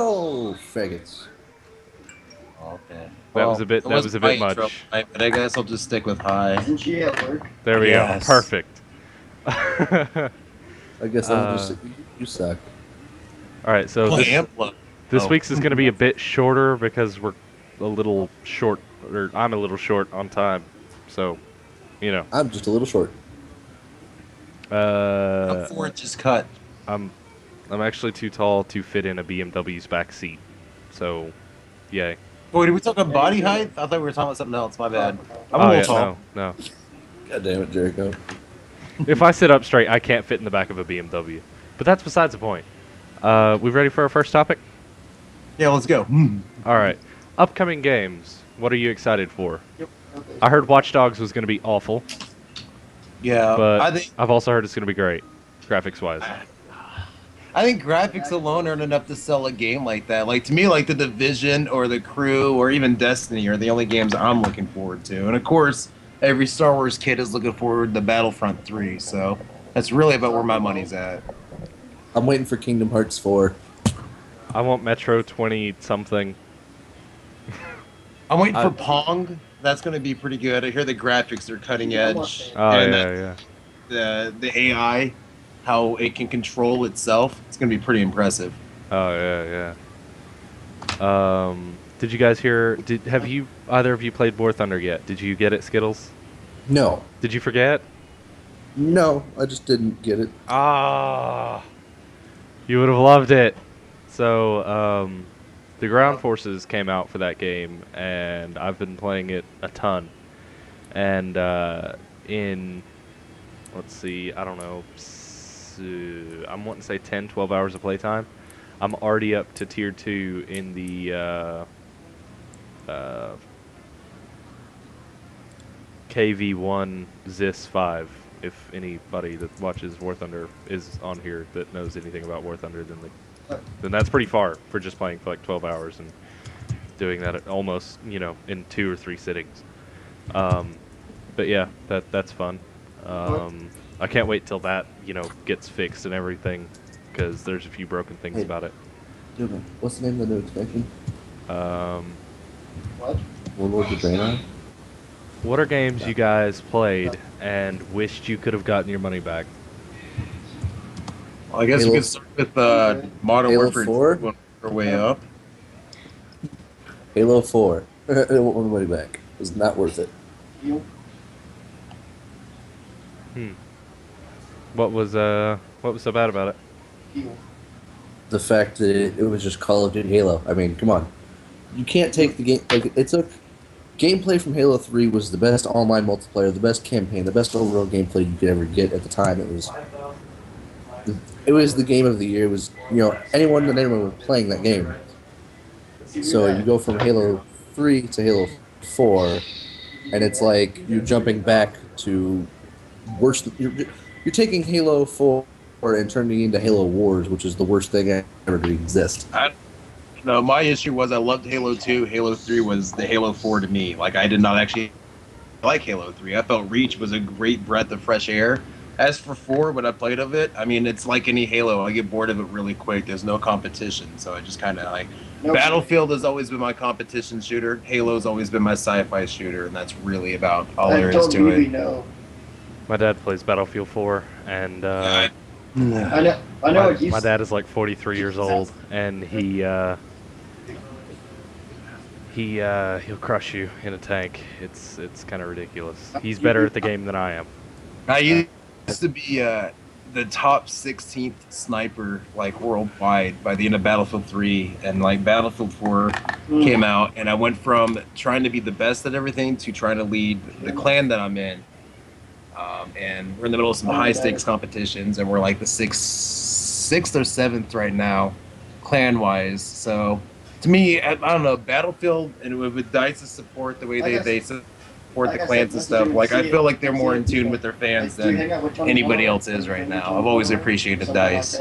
Oh, faggots. Okay. That was a bit. That was a bit much. But I guess I'll just stick with high. Isn't she at work? There we go. Yes. Perfect. I guess I'll just you suck. All right, so Oh, this Ampla. this Oh. week's is going to be a bit shorter because we're a little short, or I'm a little short on time. So, you know, I'm just a little short. I'm 4 inches cut. I'm actually too tall to fit in a BMW's back seat. So, yay. Boy, did we talk about body height? I thought we were talking about something else. My bad. I'm a Oh little yeah, tall. no. God damn it, Jericho. If I sit up straight, I can't fit in the back of a BMW. But that's besides the point. We ready for our first topic? Yeah, let's go. All right. Upcoming games. What are you excited for? Yep. Okay. I heard Watch Dogs was going to be awful, Yeah, but I think I've also heard it's going to be great, graphics-wise. graphics alone aren't enough to sell a game like that. Like to me, like the Division or the Crew or even Destiny are the only games I'm looking forward to. And of course, every Star Wars kid is looking forward to Battlefront 3. So that's really about where my money's at. I'm waiting for Kingdom Hearts 4. I want Metro 20-something. I'm waiting for Pong. That's going to be pretty good. I hear the graphics are cutting edge. Oh, and yeah. the AI, how it can control itself, it's going to be pretty impressive. Oh, yeah. Did you guys hear... Have you... Either of you played War Thunder yet? Did you get it, Skittles? No. Did you forget? No, I just didn't get it. Ah, you would have loved it. So, the Ground Forces came out for that game, and I've been playing it a ton. And in, let's see, I don't know, I'm wanting to say 10, 12 hours of playtime. I'm already up to Tier 2 in the KV1 ZIS 5. If anybody that watches War Thunder is on here that knows anything about War Thunder, then that's pretty far for just playing for like 12 hours and doing that at almost, in 2 or 3 sittings. But yeah, that's fun. I can't wait till that, gets fixed and everything, because there's a few broken things about it. Dude, what's the name of the new expansion? What? Warlords of Draenor? What are games you guys played and wished you could have gotten your money back? Well, I guess we could start with Modern Halo Warfare 4? when we're way up. Halo 4. I want my money back. It was not worth it. What was so bad about it? The fact that it was just Call of Duty Halo. I mean, come on. You can't take the game... Like, it took... Gameplay from Halo 3 was the best online multiplayer, the best campaign, the best overall gameplay you could ever get at the time. It was the game of the year. It was, anyone was playing that game. So you go from Halo 3 to Halo 4, and it's like you're jumping back to worse. You're taking Halo 4 and turning it into Halo Wars, which is the worst thing ever to exist. No, my issue was I loved Halo 2. Halo 3 was the Halo 4 to me. Like, I did not actually like Halo 3. I felt Reach was a great breath of fresh air. As for 4, when I played of it, I mean, it's like any Halo. I get bored of it really quick. There's no competition. So I just kind of like... Battlefield has always been my competition shooter. Halo's always been my sci-fi shooter, and that's really about all there is to it. My dad plays Battlefield 4, and I know what you my dad is like 43 years old, and he'll crush you in a tank. It's kind of ridiculous. He's better at the game than I am. I used to be the top 16th sniper like worldwide by the end of Battlefield 3, and like Battlefield 4 came out, and I went from trying to be the best at everything to trying to lead the clan that I'm in. And we're in the middle of some high stakes competitions, and we're like the sixth or seventh right now, clan wise. So to me, I don't know, Battlefield and with DICE's support, the way they support the clans and stuff, like I feel like they're more in tune with their fans than anybody else is right now. I've always appreciated DICE.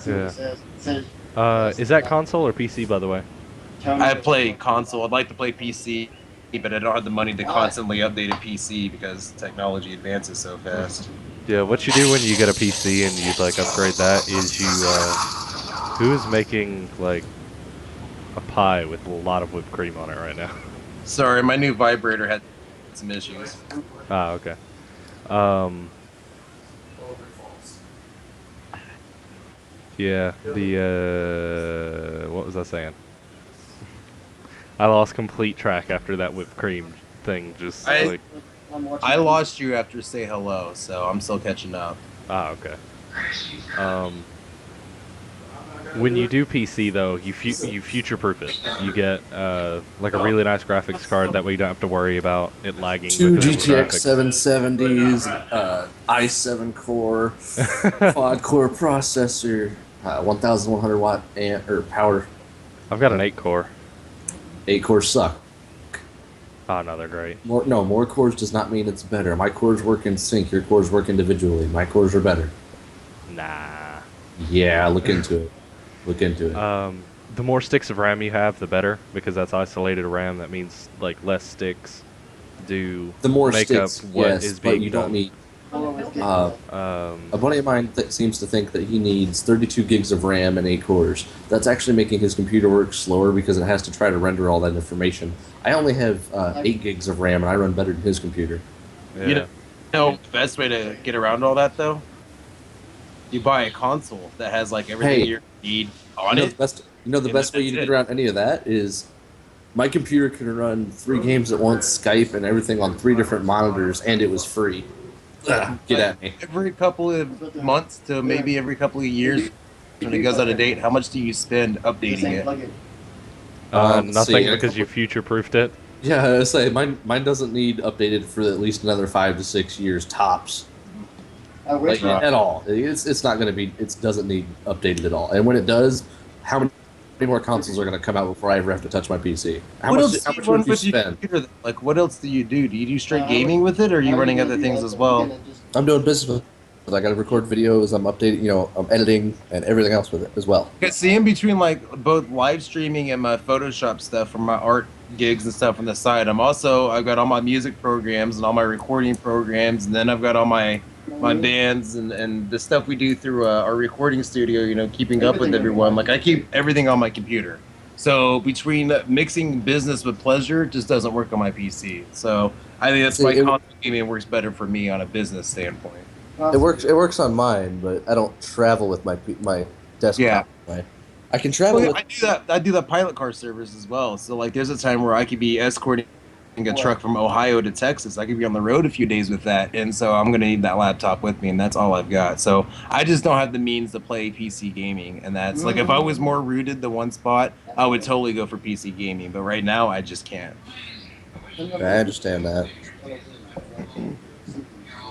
Yeah. Is that console or PC, by the way? I play console. I'd like to play PC, but I don't have the money to constantly update a PC because technology advances so fast. Yeah, what you do when you get a PC and you like upgrade that is you who is making like a pie with a lot of whipped cream on it right now. Sorry, my new vibrator had some issues. Ah, okay. Um, yeah, what was I saying? I lost complete track after that whipped cream thing. I lost you after say hello, so I'm still catching up. Ah, okay. When you do PC though, you future-proof it. You get like a really nice graphics card. That way you don't have to worry about it lagging. Two because of the GTX graphics. 770s, i7 core, quad core processor, 1,100 watt power. I've got an 8 core. 8 cores suck. Oh no, they're great. More cores does not mean it's better. My cores work in sync. Your cores work individually. My cores are better. Nah. Yeah, look into it. Look into it. The more sticks of RAM you have, the better, because that's isolated RAM. That means like less sticks do The more make sticks, up what yes, is but being you done. don't need. A buddy of mine seems to think that he needs 32 gigs of RAM and 8 cores. That's actually making his computer work slower because it has to try to render all that information. I only have 8 gigs of RAM, and I run better than his computer. Yeah. You know the best way to get around all that though? You buy a console that has like everything Hey. you need on You know it. the best way you can get around any of that is my computer can run 3 games at once, Skype, and everything on 3 different monitors, and it was free. Ugh, get at me. Every couple of months to maybe every couple of years when it goes out of date, how much do you spend updating it? Let's Nothing see. because you future-proofed it. Yeah, I say mine doesn't need updated for at least another 5 to 6 years tops. Like at all. It's not going to be. It doesn't need updated at all. And when it does, how many more consoles are going to come out before I ever have to touch my PC? How much would you spend? Computer? Like, what else do you do? Do you do straight gaming with it, or are you running other things as well? I'm doing business with it. I got to record videos. I'm updating. I'm editing and everything else with it as well. See, in between like both live streaming and my Photoshop stuff for my art gigs and stuff on the side, I've got all my music programs and all my recording programs, and then I've got all my bands and the stuff we do through our recording studio, keeping up with everyone. Like, I keep everything on my computer. So between mixing business with pleasure, it just doesn't work on my PC. So I think that's why console gaming works better for me on a business standpoint. It works on mine, but I don't travel with my desktop. Yeah. I can travel with... I do that pilot car service as well. So like, there's a time where I could be escorting a truck from Ohio to Texas. I could be on the road a few days with that, and so I'm gonna need that laptop with me, and that's all I've got. So I just don't have the means to play PC gaming, and that's like, if I was more rooted to one spot, I would totally go for PC gaming, but right now I just can't. I understand that.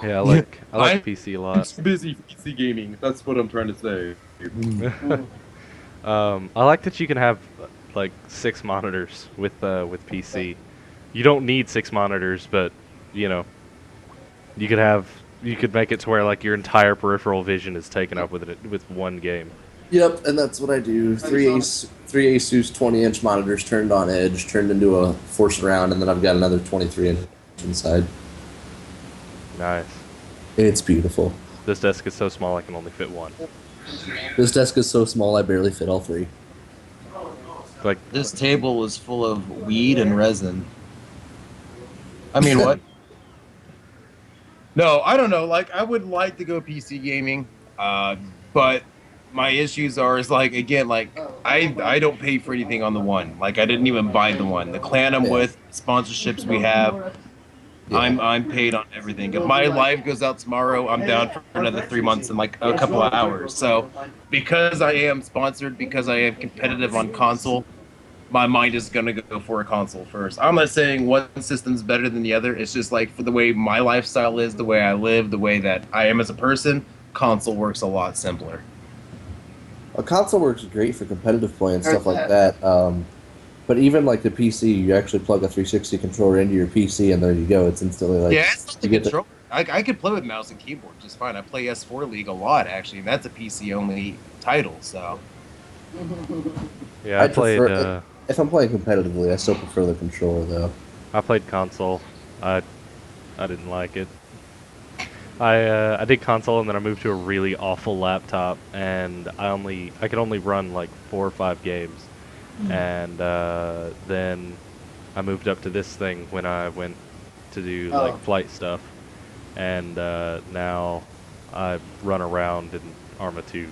Yeah, I like PC a lot. I'm busy PC gaming. That's what I'm trying to say. I like that you can have like 6 monitors with PC. You don't need 6 monitors, but you could make it to where like your entire peripheral vision is taken up with one game. Yep, and that's what I do. Three Asus 20-inch monitors turned on edge, turned into a force round, and then I've got another 23-inch inside. Nice. It's beautiful. This desk is so small I can only fit one. This desk is so small I barely fit all 3. Like, This table is full of weed and resin. I mean, what? No, I don't know. Like, I would like to go PC gaming, but my issues is like, again, like, I don't pay for anything on the one. Like, I didn't even buy the one. The clan I'm with, sponsorships we have, I'm paid on everything. If my live goes out tomorrow, I'm down for another 3 months and like a couple of hours. So because I am sponsored, because I am competitive on console, my mind is going to go for a console first. I'm not saying one system's better than the other. It's just like, for the way my lifestyle is, the way I live, the way that I am as a person, console works a lot simpler. A console works great for competitive play and stuff like that. But even like the PC, you actually plug a 360 controller into your PC, and there you go. It's instantly like... Yeah, it's not the controller. I could play with mouse and keyboard just fine. I play S4 League a lot, actually, and that's a PC-only title, so... yeah, I played... if I'm playing competitively, I still prefer the controller, though. I played console. I didn't like it. I did console, and then I moved to a really awful laptop, and I could only run like 4 or 5 games. and then I moved up to this thing when I went to do like Oh. flight stuff, and now I run around in Arma 2,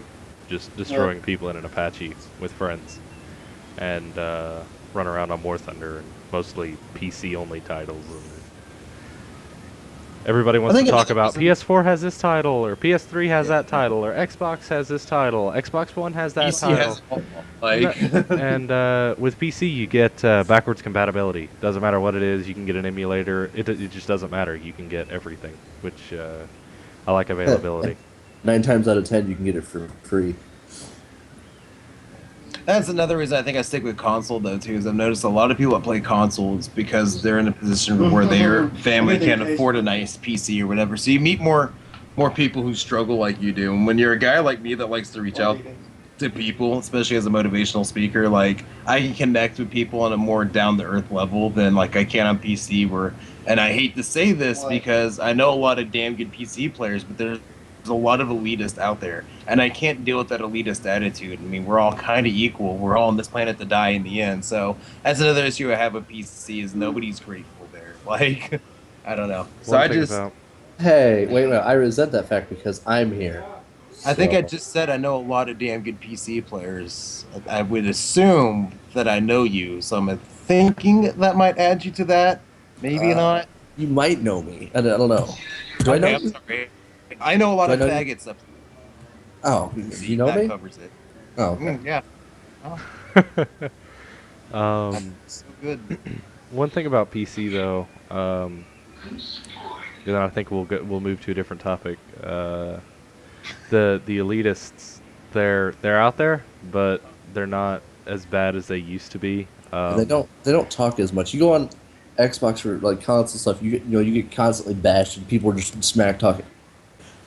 just destroying people in an Apache with friends, and run around on War Thunder and mostly PC only titles. And everybody wants to think talk another about reason- PS4 has this title, or PS3 has that title, or Xbox has this title, Xbox One has that PC title. has like And with PC, you get backwards compatibility. Doesn't matter what it is, you can get an emulator. It just doesn't matter. You can get everything, which I like availability. 9 times out of 10, you can get it for free. That's another reason I think I stick with console though too. Is I've noticed a lot of people that play consoles because they're in a position where their family can't afford a nice PC or whatever. So you meet more people who struggle like you do. And when you're a guy like me that likes to reach out to people, especially as a motivational speaker, like I can connect with people on a more down to earth level than like I can on PC. Where, and I hate to say this because I know a lot of damn good PC players, but there's a lot of elitists out there, and I can't deal with that elitist attitude. I mean, we're all kind of equal. We're all on this planet to die in the end. So that's another issue I have with PC is nobody's grateful there. Like, I don't know. So One I thing just, about Hey, wait a minute. I resent that fact because I'm here. I think I So- just said I know a lot of damn good PC players. I would assume that I know you, so I'm thinking that might add you to that. Maybe not. You might know me. I don't know. Do I know Okay, I'm you? sorry. I know a lot Do I of know you? faggots up. Oh, you know that me? covers it. Oh, okay. Yeah. So good. One thing about PC though, then I think we'll move to a different topic. The elitists, they're out there, but they're not as bad as they used to be. They don't talk as much. You go on Xbox for like console stuff. You get constantly bashed and people are just smack talking.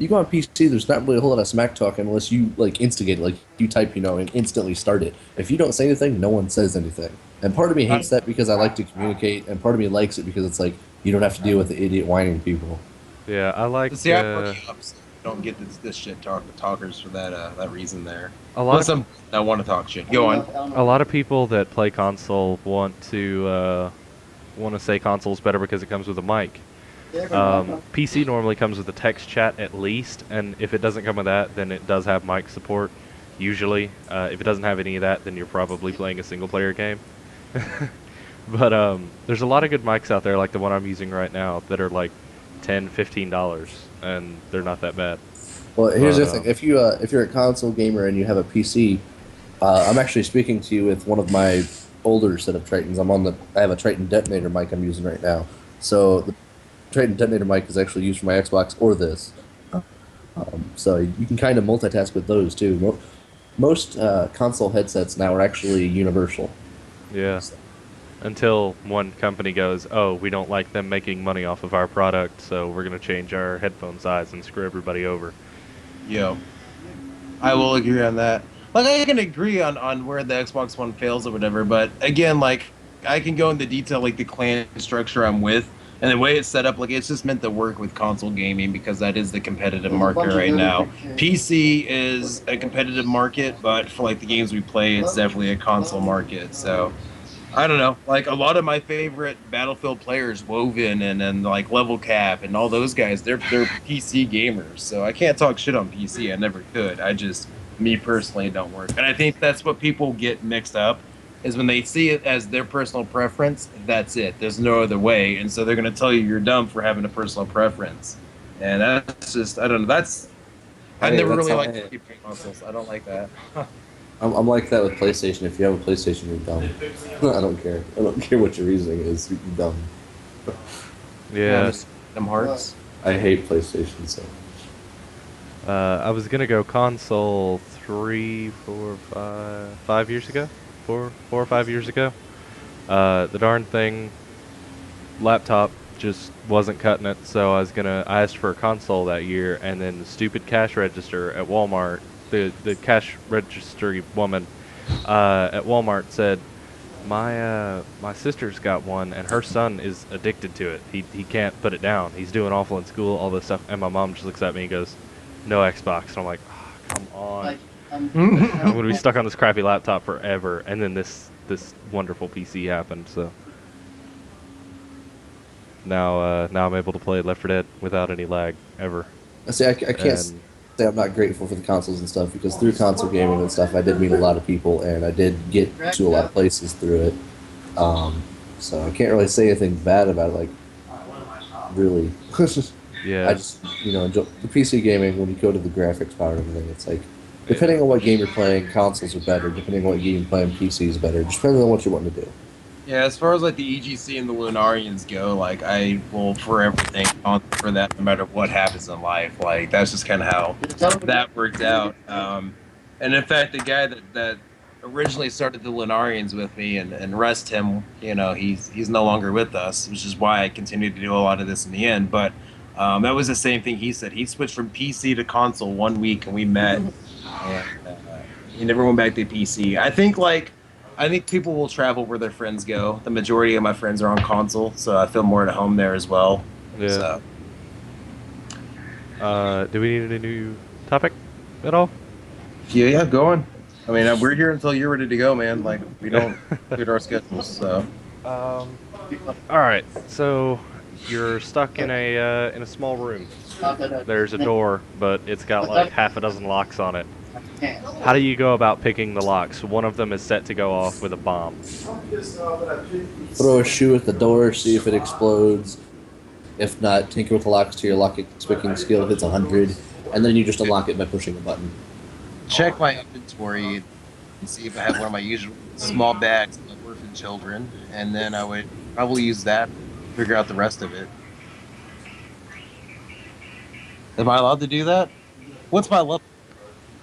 You go on PC, there's not really a whole lot of smack talk unless you like instigate it, like you type, and instantly start it. If you don't say anything, no one says anything. And part of me hates that because I like to communicate, and part of me likes it because it's like you don't have to deal with the idiot whining people. Yeah, I like. See, I work you up, so you don't get this shit talkers for that reason there. A lot Unless of I want to talk shit. Go on. a lot of people that play console want to say console's better because it comes with a mic. PC normally comes with a text chat at least, and if it doesn't come with that, then it does have mic support. Usually, if it doesn't have any of that, then you're probably playing a single-player game. But there's a lot of good mics out there, like the one I'm using right now, that are like $10, $15, and they're not that bad. Well, here's the thing: if you're a console gamer and you have a PC, I'm actually speaking to you with one of my older set of Tritons. I have a Triton detonator mic I'm using right now. So the Triton detonator mic is actually used for my Xbox or this. So you can kind of multitask with those too. Most console headsets now are actually universal. Yeah. Until one company goes, oh, we don't like them making money off of our product, so we're going to change our headphone size and screw everybody over. Yo, I will agree on that. Like, I can agree on where the Xbox One fails or whatever, but again, like, I can go into detail, like, the clan structure I'm with, and the way it's set up, like, it's just meant to work with console gaming because that is the competitive market right now. PC is a competitive market, but for, like, the games we play, it's definitely a console market, so... I don't know. Like, a lot of my favorite Battlefield players, Woven and like Level Cap and all those guys, they're PC gamers. So I can't talk shit on PC. I never could. Me personally, don't work. And I think that's what people get mixed up, is when they see it as their personal preference, that's it. There's no other way. And so they're going to tell you you're dumb for having a personal preference. And that's just, I don't know. I never really liked PC consoles. I don't like that. I'm like that with PlayStation. If you have a PlayStation, you're dumb. I don't care. I don't care what your reasoning is. You're dumb. Yeah. Them hearts. I hate PlayStation so much. I was going to go console 5 years ago. 4 or 5 years ago. The darn thing, laptop just wasn't cutting it, so I asked for a console that year, and then the stupid cash register at Walmart, the cash registry woman at Walmart said, my sister's got one and her son is addicted to it. He can't put it down. He's doing awful in school, all this stuff. And my mom just looks at me and goes, no Xbox. And I'm like, oh, come on. I'm going to be stuck on this crappy laptop forever. And then this this wonderful PC happened. So now I'm able to play Left 4 Dead without any lag ever. See, I can't And say I'm not grateful for the consoles and stuff because through console gaming and stuff, I did meet a lot of people and I did get to a lot of places through it. So I can't really say anything bad about it. Like, really, yeah, I just enjoy the PC gaming. When you go to the graphics power and everything, it's like depending on what game you're playing, consoles are better. Depending on what game you're playing, PC is better. Just depending on what you want to do. Yeah, as far as like the EGC and the Lunarians go, like I will forever thank on for that no matter what happens in life. Like that's just kind of how that worked out. And in fact, the guy that originally started the Lunarians with me and rest him, he's no longer with us, which is why I continued to do a lot of this in the end. But that was the same thing he said. He switched from PC to console 1 week, and we met, and he never went back to PC. I think people will travel where their friends go. The majority of my friends are on console, so I feel more at home there as well. yeah. So. Do we need a new topic at all? Yeah, go on. I mean, we're here until you're ready to go, man. Like, we don't clear our schedules, so. All right. So you're stuck in a small room. There's a door, but it's got like half a dozen locks on it. How do you go about picking the locks? One of them is set to go off with a bomb. Throw a shoe at the door, see if it explodes. If not, tinker with the locks to your lock-picking skill if it's 100, and then you just unlock it by pushing a button. Check my inventory and see if I have one of my usual small bags of orphan children, and then I would probably use that to figure out the rest of it. Am I allowed to do that? What's my level?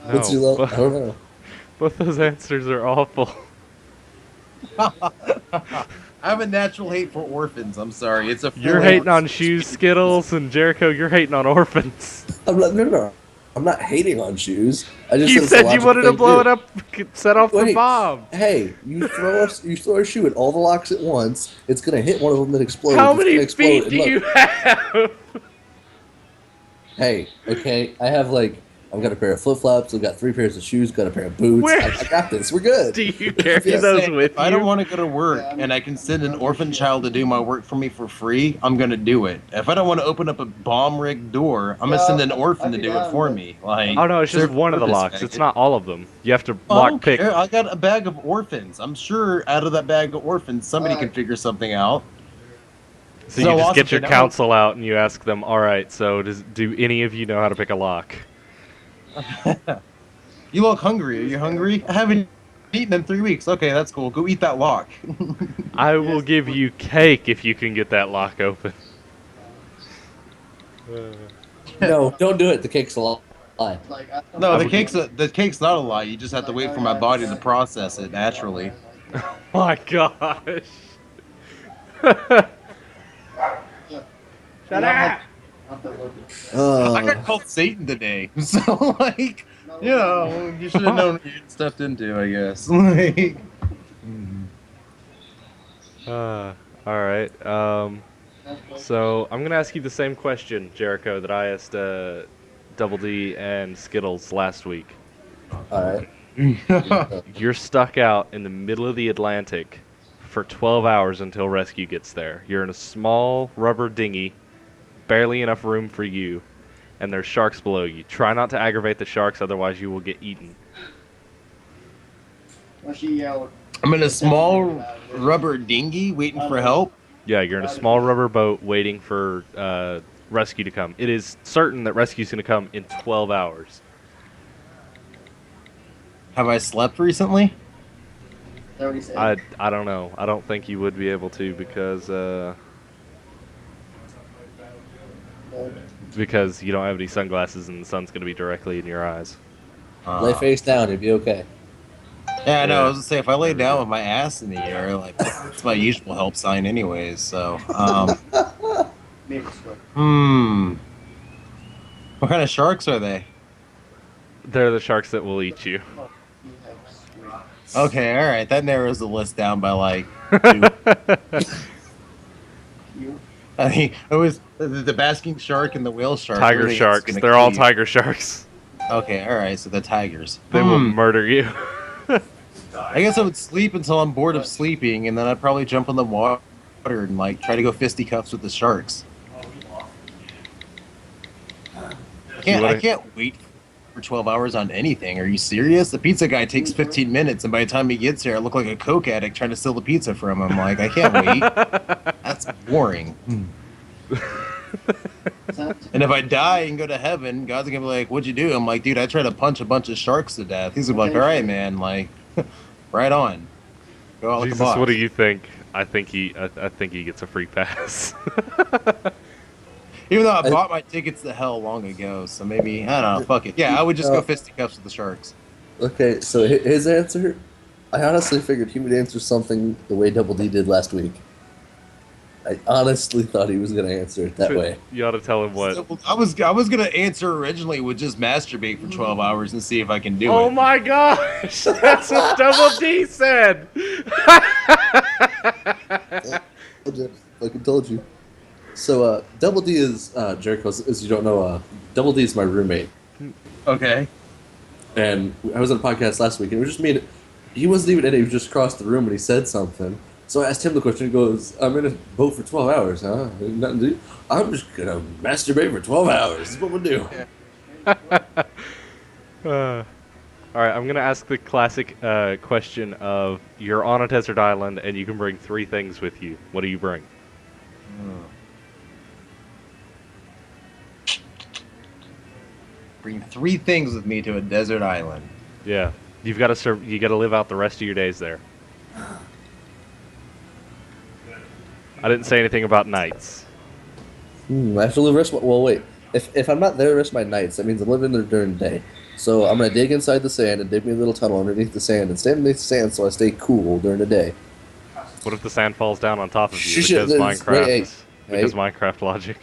What's your level? I don't know. Both those answers are awful. I have a natural hate for orphans. I'm sorry. It's a. You're hating on shoes, Skittles, and Jericho. You're hating on orphans. No. I'm not hating on shoes. I just You said you wanted to blow it up, set off the bomb. Hey, you throw a shoe at all the locks at once. It's gonna hit one of them that explodes. How many feet do you have? Hey, okay, I've got a pair of flip-flops, I've got 3 pairs of shoes, got a pair of boots. I got this. We're good. Do you carry those with you? I don't want to go to work and I can send an orphan child to do my work for me for free, I'm going to do it. If I don't want to open up a bomb-rigged door, I'm going to send an orphan to do it for me. Like, oh, no, it's just one of the locks. It's not all of them. You have to lock pick. I got a bag of orphans. I'm sure out of that bag of orphans, somebody can figure something out. So you just get your counsel out and you ask them, all right, so do any of you know how to pick a lock? You look hungry. Are you hungry? I haven't eaten in 3 weeks. Okay, that's cool. Go eat that lock. I will give you cake if you can get that lock open. No, don't do it. The cake's a lie. No, the cake's not a lie. You just have to wait for my body to process it naturally. Oh my gosh. Shut up! I got called Satan today, so like, you should have known what you stepped into, I guess. Like, all right. So I'm gonna ask you the same question, Jericho, that I asked Double D and Skittles last week. All right. You're stuck out in the middle of the Atlantic for 12 hours until rescue gets there. You're in a small rubber dinghy, barely enough room for you, and there's sharks below you. Try not to aggravate the sharks, otherwise you will get eaten. I'm in a small rubber dinghy waiting for help. Yeah, you're in a small rubber boat waiting for rescue to come. It is certain that rescue's going to come in 12 hours. Have I slept recently? I don't know. I don't think you would be able to because you don't have any sunglasses and the sun's going to be directly in your eyes. Lay face down, you'll be okay. Yeah, I know. I was gonna say if I lay down with my ass in the air, like that's my usual help sign, anyways. So, what kind of sharks are they? They're the sharks that will eat you. Okay, all right. That narrows the list down by like 2. I mean, it was the basking shark and the whale shark. Tiger sharks. They're all tiger sharks. Okay, all right. So the tigers. They will murder you. I guess I would sleep until I'm bored of sleeping, and then I'd probably jump in the water and like try to go fisticuffs with the sharks. I can't wait for 12 hours on anything. Are you serious? The pizza guy takes 15 minutes, and by the time he gets here, I look like a coke addict trying to steal the pizza from him. Like, I can't wait. That's boring. And if I die and go to heaven, God's gonna be like, "What'd you do?" I'm like, "Dude, I tried to punch a bunch of sharks to death." He's gonna be like, "All right, man, like, right on, go out like a Jesus, boss." what do you think? I think he gets a free pass. Even though I bought my tickets to hell long ago, so maybe I don't know. Fuck it. Yeah, I would just go fisticuffs with the sharks. Okay, so his answer, I honestly figured he would answer something the way Double D did last week. I honestly thought he was going to answer it that way. You ought to tell him what. I was gonna answer originally with just masturbate for 12 hours and see if I can do it. Oh my gosh! That's what Double D said. I told you. So Double D is Jericho. As you don't know, Double D is my roommate. Okay. And I was on a podcast last week, and it was just me. He wasn't even in it. He just crossed the room, and he said something. So I asked him the question. He goes, "I'm in a boat for 12 hours, huh? Nothing to do. I'm just gonna masturbate for 12 hours. This is what we'll do." All right, I'm gonna ask the classic question of: you're on a desert island, and you can bring 3 things with you. What do you bring? Bring 3 things with me to a desert island. Yeah, you've got to you got to live out the rest of your days there. I didn't say anything about nights. I have to live the rest of my... Well, wait. If I'm not there the rest of my nights, that means I'm living there during the day. So I'm going to dig inside the sand and dig me a little tunnel underneath the sand and stay underneath the sand so I stay cool during the day. What if the sand falls down on top of you Shh, because Minecraft? Hey. Because Minecraft logic.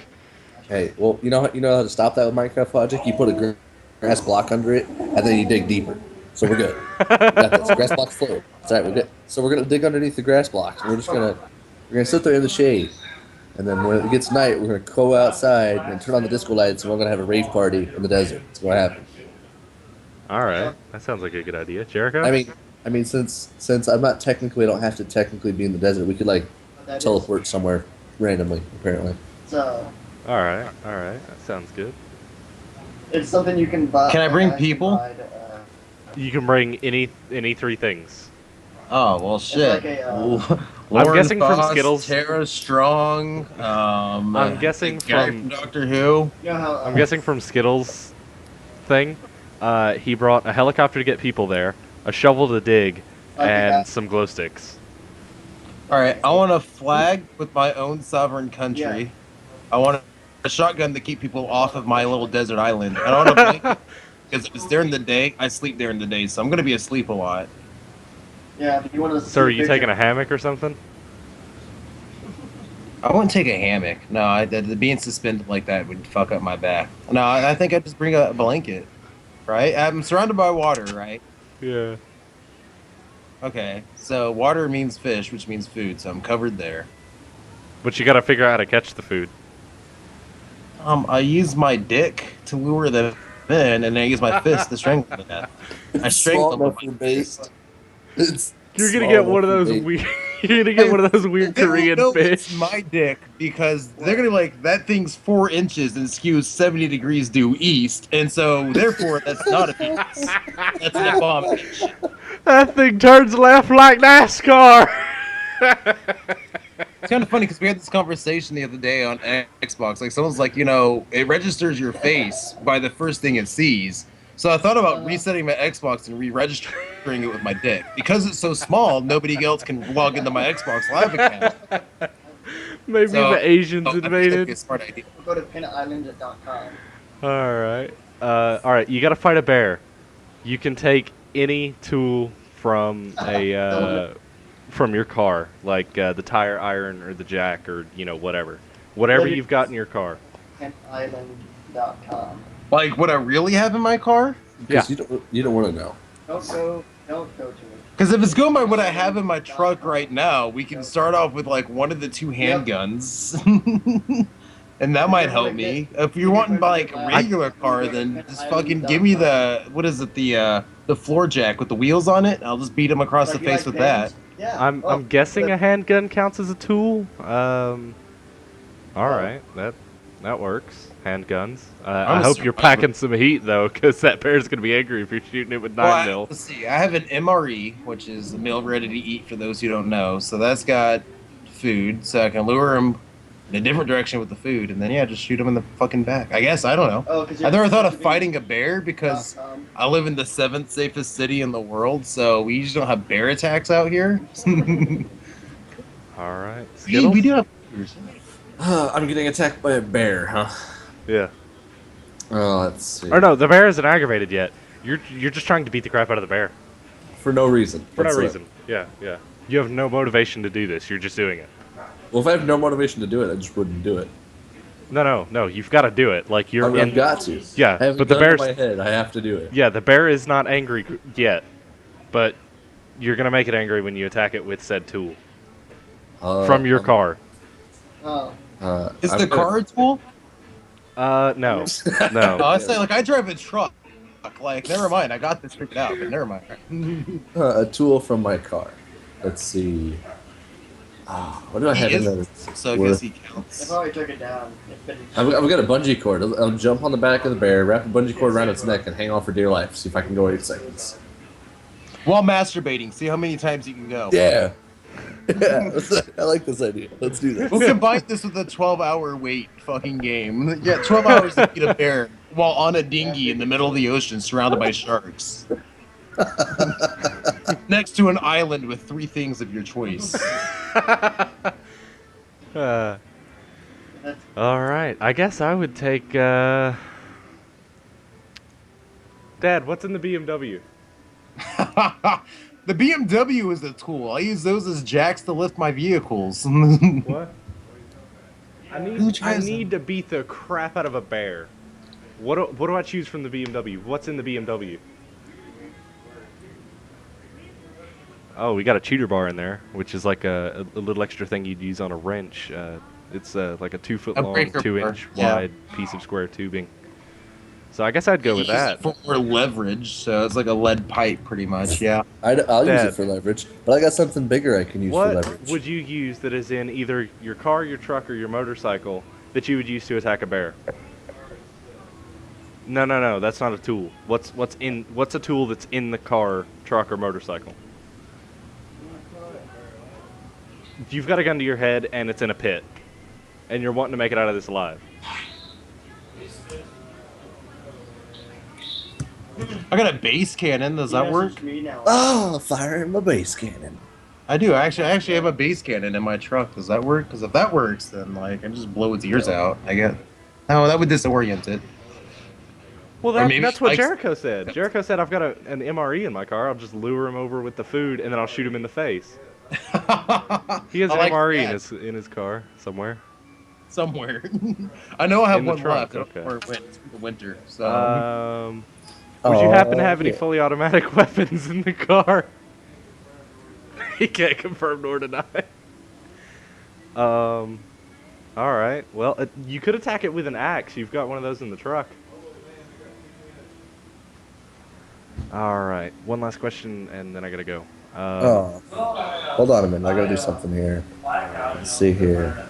Hey, well, you know how to stop that with Minecraft logic? You put a grass block under it, and then you dig deeper. So we're good. Got this. Grass blocks float. That's right, we're good. So we're going to dig underneath the grass blocks. And we're going to sit there in the shade. And then when it gets night, we're going to go outside and turn on the disco lights, and we're going to have a rave party in the desert. That's what happens. All right, that sounds like a good idea, Jericho. I mean, since I'm not technically, I don't have to technically be in the desert. We could like teleport somewhere randomly, apparently. So all right, that sounds good. it's something you can buy. Can I bring people? You can bring any 3 things. Oh well, shit. Like I'm guessing from Skittles. Tara Strong. I'm guessing from Doctor Who. you know how, I'm guessing from Skittles thing. He brought a helicopter to get people there, a shovel to dig, and some glow sticks. All right, I want a flag with my own sovereign country. Yeah. I want a shotgun to keep people off of my little desert island. I don't want a blanket because if it's during the day, I sleep during the day, so I'm gonna be asleep a lot. Yeah, if you want to. So are you taking a hammock or something? I wouldn't take a hammock. No, the being suspended like that would fuck up my back. No, I think I'd just bring a blanket. Right? I'm surrounded by water, right? Yeah. Okay, so water means fish, which means food, so I'm covered there. But you got to figure out how to catch the food. I use my dick to lure them in, and I use my fist to strangle them to death. I strangle them with my fist. You're gonna get one of those weird. You're gonna get one of those weird Korean fish. It's my dick because they're gonna be like, that thing's 4 inches and skews 70 degrees due east, and so therefore that's not a penis. That's an abomination. That thing turns left like NASCAR. It's kind of funny because we had this conversation the other day on Xbox. Like, someone's like, it registers your face by the first thing it sees. So I thought about resetting my Xbox and re-registering it with my dick. Because it's so small, nobody else can log into my Xbox Live account. Maybe the Asians invaded. That's a smart idea. Go to pinisland.com. All right. You got to fight a bear. You can take any tool from from your car, like the tire iron or the jack or whatever you've got in your car. Pinisland.com. Like what I really have in my car? Yeah. You don't want to know. Don't go to it. Because if it's going by what I have in my truck right now, we can start off with like one of the 2 handguns. And that might help me. If you're wanting like a regular car, then just fucking give me the, what is it, the the floor jack with the wheels on it. I'll just beat him across Like, the you face like with that. pins? Yeah. I'm Oh, guessing the- a handgun counts as a tool. All Oh. right, that works. Handguns. I'm I a hope you're survivor. packing some heat though, because that bear's gonna be angry if you're shooting it with 9 mil. Let's see. I have an MRE, which is a meal ready to eat for those who don't know. So that's got food, so I can lure him in a different direction with the food, and then just shoot him in the fucking back. I guess I don't know. Oh, because I never thought of fighting a bear because Um, I live in the 7th safest city in the world, so we usually don't have bear attacks out here. All right, we Skittles. do have. I'm getting attacked by a bear, huh? Yeah. Oh, let's see. Or no, the bear isn't aggravated yet. You're just trying to beat the crap out of the bear For no reason. for no whatsoever. reason. Yeah, yeah. You have no motivation to do this. You're just doing it. Well, if I have no motivation to do it, I just wouldn't do it. No. You've got to do it. Like you're I've got to. Yeah, I have but the in bear's my head. I have to do it. yeah, the bear is not angry yet, but you're gonna make it angry when you attack it with said tool from your car. oh. Is I'm the gonna- car a tool? No, No, no. I say like I drive a truck. Like, never mind. I got this figured out, but never mind. a tool from my car. Let's see. What do I have in there? So I guess he counts. I probably took it down. I've got a bungee cord. I'll jump on the back of the bear, wrap a bungee cord around its neck, and hang on for dear life. See if I can go 8 seconds. While masturbating, see how many times you can go. Yeah. Yeah. I like this idea. Let's do this. We'll combine this with a 12-hour wait fucking game. Yeah, 12 hours to beat a bear while on a dinghy in the middle of the ocean surrounded by sharks. Next to an island with 3 things of your choice. All right. I guess I would take. Dad, what's in the BMW? The BMW is a tool. I use those as jacks to lift my vehicles. What? I Who tries need to beat the crap out of a bear. What do I choose from the BMW? What's in the BMW? Oh, we got a cheater bar in there, which is like a little extra thing you'd use on a wrench. It's like a 2 foot A long, breaker 2-inch bar, yeah. wide piece of square tubing. So I guess I'd go with Use that. it for leverage, so it's like a lead pipe, pretty much. Yeah. I'll use Dad. it for leverage, but I got something bigger I can use for What leverage. would you use that is in either your car, your truck, or your motorcycle that you would use to attack a bear? No, that's not a tool. What's a tool that's in the car, truck, or motorcycle? You've got a gun to your head and it's in a pit, and you're wanting to make it out of this alive. I got a base cannon. Does that work? Me now. Oh, firing my base cannon. I do. I actually have a base cannon in my truck. Does that work? Because if that works, then like I just blow its ears out. I get. No, that would disorient it. Well, Or maybe that's what spikes- Jericho said. Jericho said, I've got an MRE in my car. I'll just lure him over with the food, and then I'll shoot him in the face. He has I an like MRE that. in his car somewhere. Somewhere. I know I have In the one trunk, left. I don't know okay. where it went. It's the winter. So. Would you happen to have any yeah. fully automatic weapons in the car? He can't confirm nor deny. All right. Well, you could attack it with an axe. You've got one of those in the truck. All right. One last question, and then I gotta go. Hold on a minute. I gotta do something here. Let's see here.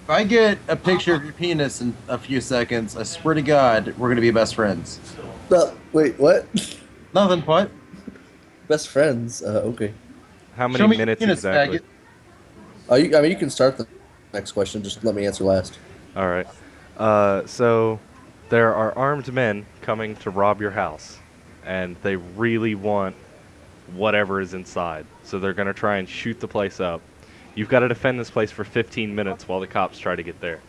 If I get a picture of your penis in a few seconds, I swear to God, we're gonna be best friends. Wait, what? Nothing, what? Best friends? Okay. How Show many me your minutes penis, exactly? faggot. You can start the next question. Just let me answer last. All right. So there are armed men coming to rob your house, and they really want whatever is inside. So they're going to try and shoot the place up. You've got to defend this place for 15 minutes while the cops try to get there.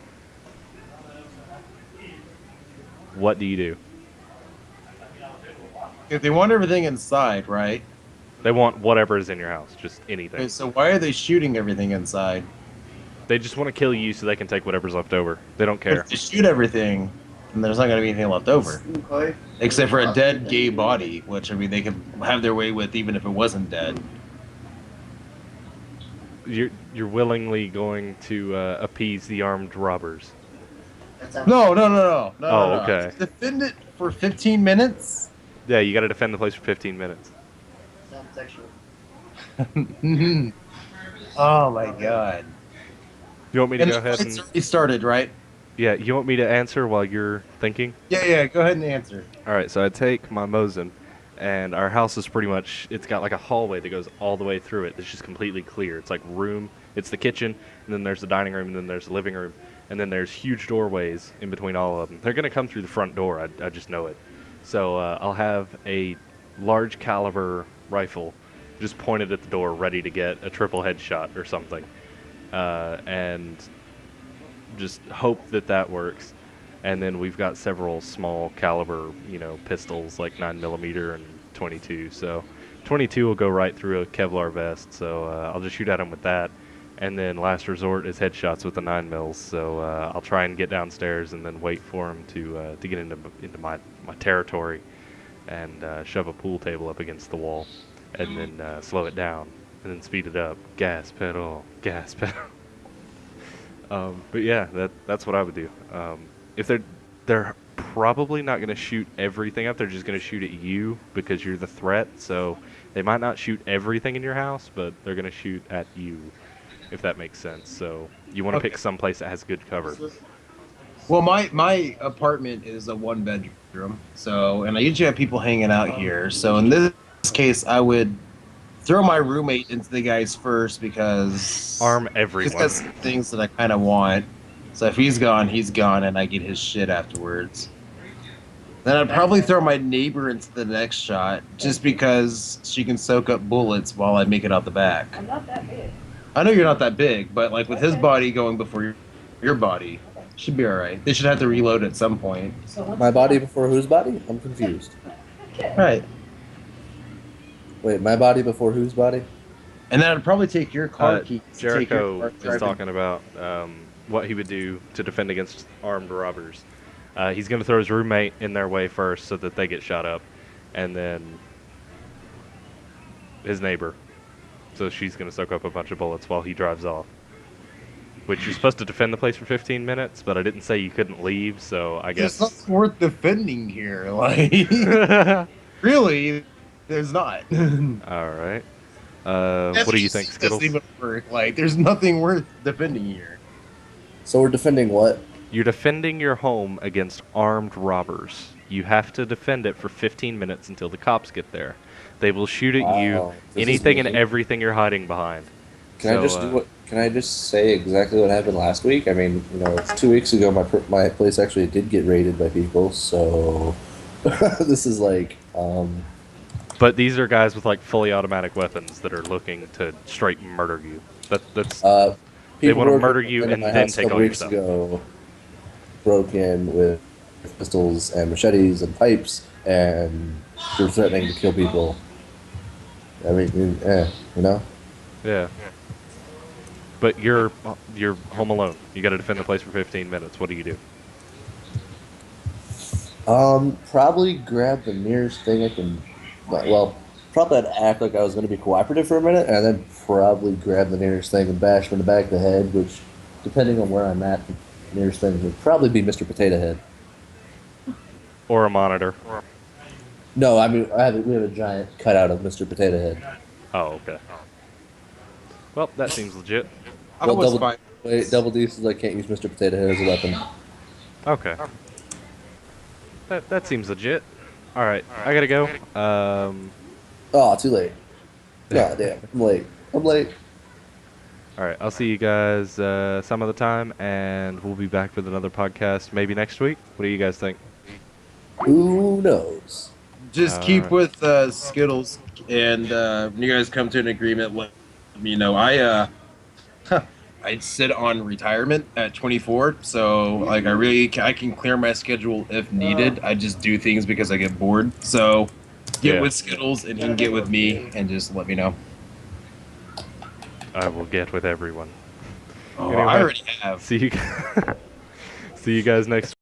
What do you do? If they want everything inside, right? They want whatever is in your house, just anything. Okay, so why are they shooting everything inside? They just want to kill you so they can take whatever's left over. They don't care. If they shoot everything, then there's not gonna be anything left over. Okay. Except for a dead gay body, which I mean they can have their way with even if it wasn't dead. You're willingly going to appease the armed robbers. That sounds No. Oh, no. okay. Defend it for 15 minutes? Yeah, you got to defend the place for 15 minutes. Sounds sexual. Oh my god. You want me to And go the ahead fight's and already started, right? yeah? You want me to answer while you're thinking? Yeah, go ahead and answer. All right, so I take my Mosin, and our house is pretty much, it's got like a hallway that goes all the way through it. It's just completely clear. It's like room, it's the kitchen, and then there's the dining room, and then there's the living room, and then there's huge doorways in between all of them. They're going to come through the front door, I just know it. So I'll have a large caliber rifle just pointed at the door, ready to get a triple headshot or something. And just hope that that works. And then we've got several small caliber, pistols like 9mm and 22. So 22 will go right through a Kevlar vest. So I'll just shoot at him with that. And then last resort is headshots with the 9mm. So I'll try and get downstairs and then wait for him to get into my territory and shove a pool table up against the wall and then slow it down and then speed it up. Gas pedal, gas pedal. But yeah, that's what I would do. If they're probably not going to shoot everything up, they're just going to shoot at you because you're the threat. So they might not shoot everything in your house, but they're going to shoot at you, if that makes sense. So you want to pick some place that has good cover. Well, my apartment is a 1-bedroom, so and I usually have people hanging out here. So in this case, I would throw my roommate into the guys first because Arm everyone. he's got some things that I kind of want. So if he's gone, and I get his shit afterwards. Then I'd probably throw my neighbor into the next shot just because she can soak up bullets while I make it out the back. I'm not that big. I know you're not that big, but like with his body going before your body, should be all right. They should have to reload at some point. My body before whose body? I'm confused. Right. Wait, my body before whose body? And then I'd probably take your car keys. Jericho is talking about what he would do to defend against armed robbers. He's going to throw his roommate in their way first so that they get shot up, and then his neighbor. So she's going to soak up a bunch of bullets while he drives off. Which you're supposed to defend the place for 15 minutes, but I didn't say you couldn't leave, so I guess... There's nothing worth defending here. Like, really, there's not. All right. What do you think, Skittles? Doesn't even work. Like, there's nothing worth defending here. So we're defending what? You're defending your home against armed robbers. You have to defend it for 15 minutes until the cops get there. They will shoot at you, anything and everything you're hiding behind. Can I just say exactly what happened last week? I mean, 2 weeks ago, my place actually did get raided by people. So this is like. But these are guys with like fully automatic weapons that are looking to straight murder you. That's. They want to murder you and then take all your stuff. Ago, broke in with pistols and machetes and pipes, and were threatening to kill people. I mean, Yeah. But you're home alone. You got to defend the place for 15 minutes. What do you do? Probably grab the nearest thing I can. Well, probably I'd act like I was going to be cooperative for a minute, and then probably grab the nearest thing and bash him in the back of the head. Which, depending on where I'm at, the nearest thing would probably be Mr. Potato Head. Or a monitor. No, I mean we have a giant cutout of Mr. Potato Head. Oh, okay. Well, that seems legit. Double D says I can't use Mr. Potato Head as a weapon. Okay. That seems legit. All right, I gotta go. Oh, too late. God damn, I'm late. All right, I'll see you guys some other time, and we'll be back with another podcast maybe next week. What do you guys think? Who knows? Just keep with Skittles, and when you guys come to an agreement, let me know. I'd sit on retirement at 24, so like I can clear my schedule if needed. I just do things because I get bored. So get with Skittles, and he can get with me, and just let me know. I will get with everyone. Oh, Anyway, I already have. See you guys next.